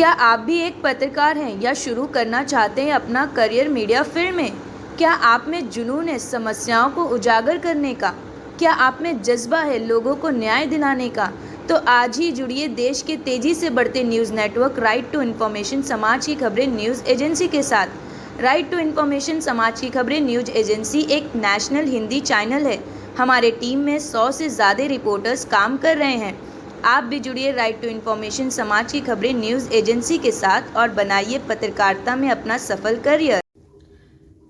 क्या आप भी एक पत्रकार हैं या शुरू करना चाहते हैं अपना करियर मीडिया फील्ड में? क्या आप में जुनून है समस्याओं को उजागर करने का? क्या आप में जज्बा है लोगों को न्याय दिलाने का? तो आज ही जुड़िए देश के तेजी से बढ़ते news network right to information समाज की खबरें न्यूज़ एजेंसी के साथ। राइट टू इन्फॉर्मेशन समाज की खबरें न्यूज़ एजेंसी एक नेशनल हिंदी चैनल है। हमारे टीम में 100 से ज़्यादा रिपोर्टर्स काम कर रहे हैं। आप भी जुड़िए राइट टू इन्फॉर्मेशन समाज की खबरें न्यूज़ एजेंसी के साथ और बनाइए पत्रकारिता में अपना सफल करियर।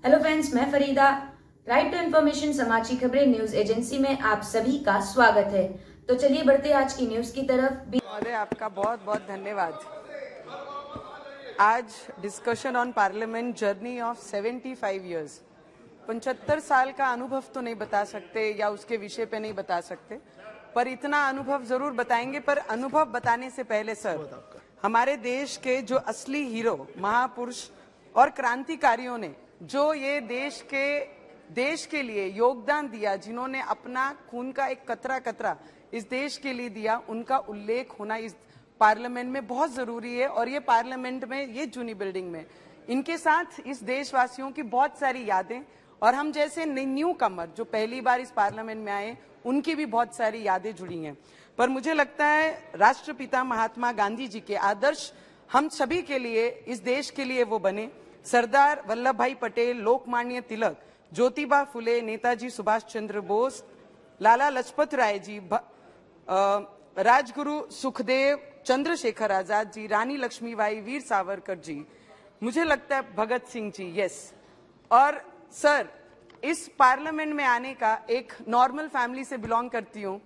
हेलो फ्रेंड्स, मैं फरीदा। राइट टू इन्फॉर्मेशन समाज की खबरें न्यूज़ एजेंसी में आप सभी का स्वागत है। तो चलिए बढ़ते आज की न्यूज़ की तरफ। महोदय, आपका बहुत बहुत धन्यवाद। आज discussion on parliament journey of 75 years. 75 साल का अनुभव तो नहीं बता सकते या उसके विषय पे नहीं बता सकते, पर इतना अनुभव जरूर बताएंगे। पर अनुभव बताने से पहले सर, हमारे देश के जो असली हीरो, महापुरुष और क्रांतिकारियों ने जो ये देश के लिए योगदान दिया, जिन्होंने अपना खून का एक कतरा कतरा इस देश के लिए दिया, उनका उल्लेख होना इस पार्लियामेंट में बहुत जरूरी है। और ये पार्लियामेंट में, ये जूनी बिल्डिंग में, इनके साथ इस देशवासियों की बहुत सारी यादें, और हम जैसे न्यू कमर जो पहली बार इस पार्लियामेंट में आए, उनकी भी बहुत सारी यादें जुड़ी हैं। पर मुझे लगता है राष्ट्रपिता महात्मा गांधी जी के आदर्श हम सभी के लिए, इस देश के लिए वो बने। सरदार वल्लभ भाई पटेल, लोकमान्य तिलक, ज्योतिबा फुले, नेताजी सुभाष चंद्र बोस, लाला लजपत राय जी, राजगुरु सुखदेव, चंद्रशेखर आजाद जी, रानी लक्ष्मीबाई, वीर सावरकर जी, मुझे लगता है भगत सिंह जी, यस। और सर, इस पार्लियामेंट में आने का, एक नॉर्मल फैमिली से बिलोंग करती हूँ,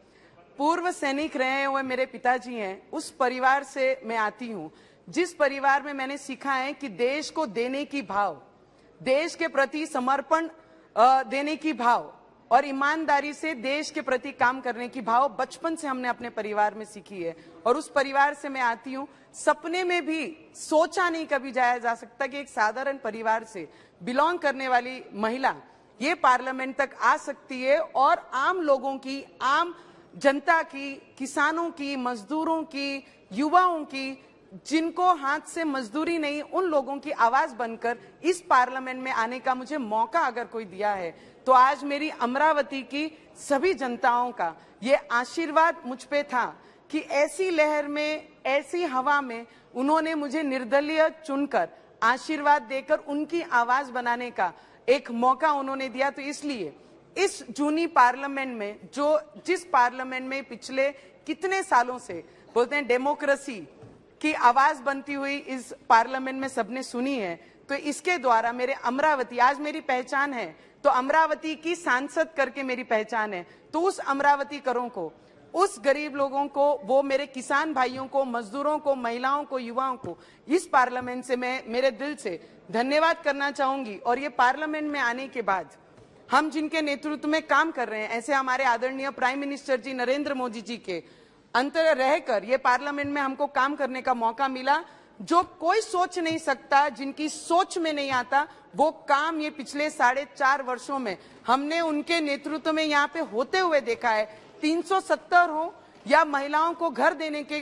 पूर्व सैनिक रहे हुए मेरे पिताजी हैं, उस परिवार से मैं आती हूँ, जिस परिवार में मैंने सीखा है कि देश को देने की भाव, देश के प्रति समर्पण देने की भाव और ईमानदारी से देश के प्रति काम करने की भाव बचपन से हमने अपने परिवार में सीखी है। और उस परिवार से मैं आती हूँ। सपने में भी सोचा नहीं कभी जाया जा सकता कि एक साधारण परिवार से बिलोंग करने वाली महिला ये पार्लियामेंट तक आ सकती है और आम लोगों की, आम जनता की, किसानों की, मजदूरों की, युवाओं की, जिनको हाथ से मजदूरी नहीं, उन लोगों की आवाज बनकर इस पार्लियामेंट में आने का मुझे मौका अगर कोई दिया है, तो आज मेरी अमरावती की सभी जनताओं का ये आशीर्वाद मुझ पे था कि ऐसी लहर में, ऐसी हवा में उन्होंने मुझे निर्दलीय चुनकर आशीर्वाद देकर उनकी आवाज बनाने का एक मौका उन्होंने दिया। तो इसलिए इस जूनी पार्लियामेंट में, जिस पार्लियामेंट में पिछले कितने सालों से बोलते हैं डेमोक्रेसी की आवाज बनती हुई इस पार्लियामेंट में सबने सुनी है, तो इसके द्वारा मेरे अमरावती, आज मेरी पहचान है तो अमरावती की सांसद करके मेरी पहचान है। तो उस अमरावती करों को, उस गरीब लोगों को, वो मेरे किसान भाइयों को, मजदूरों को, महिलाओं को, युवाओं को इस पार्लियामेंट से मैं मेरे दिल से धन्यवाद करना चाहूंगी। और ये पार्लियामेंट में आने के बाद हम जिनके नेतृत्व में काम कर रहे हैं, ऐसे हमारे आदरणीय प्राइम मिनिस्टर जी नरेंद्र मोदी जी के अंतर रहकर ये पार्लियामेंट में हमको काम करने का मौका मिला, जो कोई सोच नहीं सकता, जिनकी सोच में नहीं आता, वो काम ये पिछले 4.5 वर्षों में हमने उनके नेतृत्व में यहाँ पे होते हुए देखा है। 370 हो या महिलाओं को घर देने के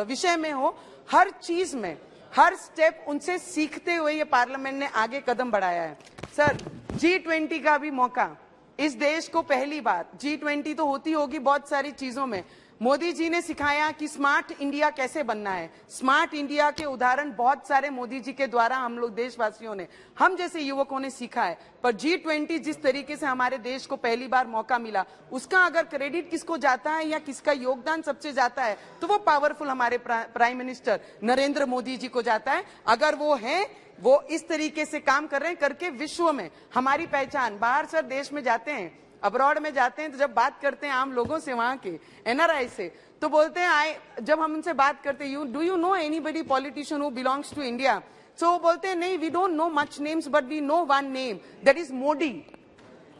विषय में हो, हर चीज में, हर स्टेप उनसे सीखते हुए ये पार्लियामेंट ने आगे कदम बढ़ाया है। सर, G20 का भी मौका इस देश को पहली बार, G20 तो होती होगी बहुत सारी चीजों में, मोदी जी ने सिखाया कि स्मार्ट इंडिया कैसे बनना है। स्मार्ट इंडिया के उदाहरण बहुत सारे मोदी जी के द्वारा हम लोग देशवासियों ने, हम जैसे युवकों ने सीखा है। पर G20 जिस तरीके से हमारे देश को पहली बार मौका मिला, उसका अगर क्रेडिट किसको जाता है या किसका योगदान सबसे जाता है, तो वो पावरफुल हमारे प्राइम मिनिस्टर नरेंद्र मोदी जी को जाता है। अगर वो है, वो इस तरीके से काम कर रहे हैं, करके विश्व में हमारी पहचान, बाहर सर देश में जाते हैं, अब्रॉड में जाते हैं, तो जब बात करते हैं आम लोगों से, वहां के NRI से, तो बोलते हैं, जब हम उनसे बात करते हैं, do you know anybody politician who belongs to India? So वो बोलते हैं, नहीं, we don't know much names but we know one name, that is Modi.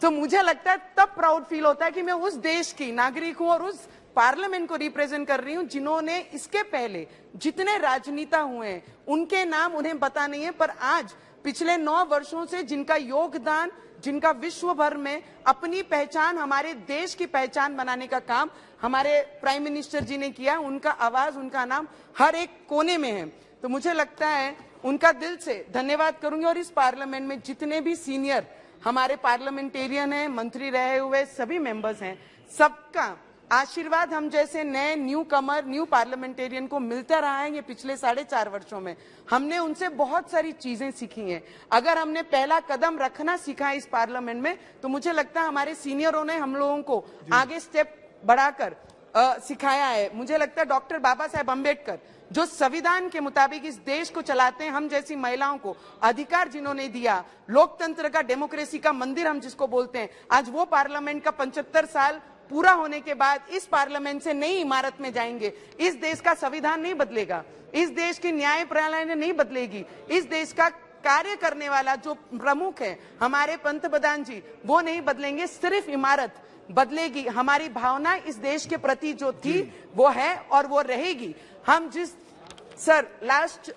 तो मुझे लगता है तब प्राउड फील होता है कि मैं उस देश की नागरिक हूं और उस पार्लियामेंट को रिप्रेजेंट कर रही हूं, जिन्होंने इसके पहले जितने राजनेता हुए हैं, उनके नाम उन्हें पता नहीं है, पर आज पिछले 9 वर्षों से जिनका योगदान, जिनका विश्व भर में अपनी पहचान, हमारे देश की पहचान बनाने का काम हमारे प्राइम मिनिस्टर जी ने किया। उनका आवाज, उनका नाम हर एक कोने में है। तो मुझे लगता है उनका दिल से धन्यवाद करूंगी। और इस पार्लियामेंट में जितने भी सीनियर हमारे पार्लियामेंटेरियन हैं, मंत्री रहे हुए सभी मेंबर्स हैं, सबका आशीर्वाद हम जैसे नए न्यू कमर, न्यू पार्लियामेंटेरियन को मिलता रहा है। ये पिछले 4.5 वर्षों में हमने उनसे बहुत सारी चीजें सीखी हैं। अगर हमने पहला कदम रखना सीखा है इस पार्लियामेंट में, तो मुझे लगता है हमारे सीनियरों ने हम लोगों को आगे स्टेप बढ़ाकर सिखाया है। मुझे लगता है डॉक्टर बाबा साहेब अम्बेडकर जो संविधान के मुताबिक इस देश को चलाते हैं, हम जैसी महिलाओं को अधिकार जिन्होंने दिया, लोकतंत्र का, डेमोक्रेसी का मंदिर हम जिसको बोलते हैं, आज वो पार्लियामेंट का 75 साल पूरा होने के बाद इस पार्लियामेंट से नई इमारत में जाएंगे। इस देश का संविधान नहीं बदलेगा, इस देश की न्याय प्रणाली नहीं बदलेगी, इस देश का कार्य करने वाला जो प्रमुख है हमारे पंतप्रधान जी, वो नहीं बदलेंगे। सिर्फ इमारत बदलेगी। हमारी भावना इस देश के प्रति जो थी वो है और वो रहेगी। हम जिस सर लास्ट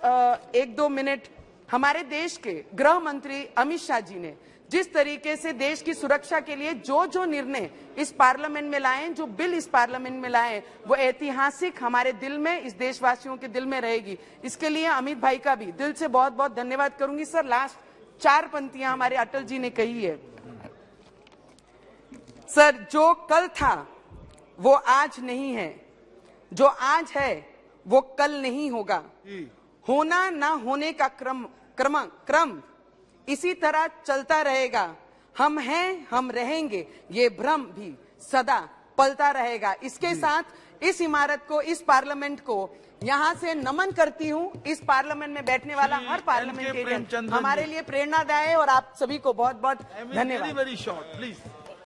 1-2 मिनट हमारे देश के गृह मंत्री अमित शाह जी ने जिस तरीके से देश की सुरक्षा के लिए जो जो निर्णय इस पार्लियामेंट में लाए, जो बिल इस पार्लियामेंट में लाए, वो ऐतिहासिक हमारे दिल में, इस देशवासियों के दिल में रहेगी। इसके लिए अमित भाई का भी दिल से बहुत बहुत धन्यवाद करूंगी। सर लास्ट 4 पंक्तियां हमारे अटल जी ने कही है। सर, जो कल था वो आज नहीं है, जो आज है वो कल नहीं होगा। होना ना होने का क्रम इसी तरह चलता रहेगा। हम हैं, हम रहेंगे, ये भ्रम भी सदा पलता रहेगा। इसके साथ इस इमारत को, इस पार्लियामेंट को यहाँ से नमन करती हूँ। इस पार्लियामेंट में बैठने वाला हर पार्लियामेंटेरियन हमारे लिए प्रेरणादायी है और आप सभी को बहुत बहुत धन्यवाद।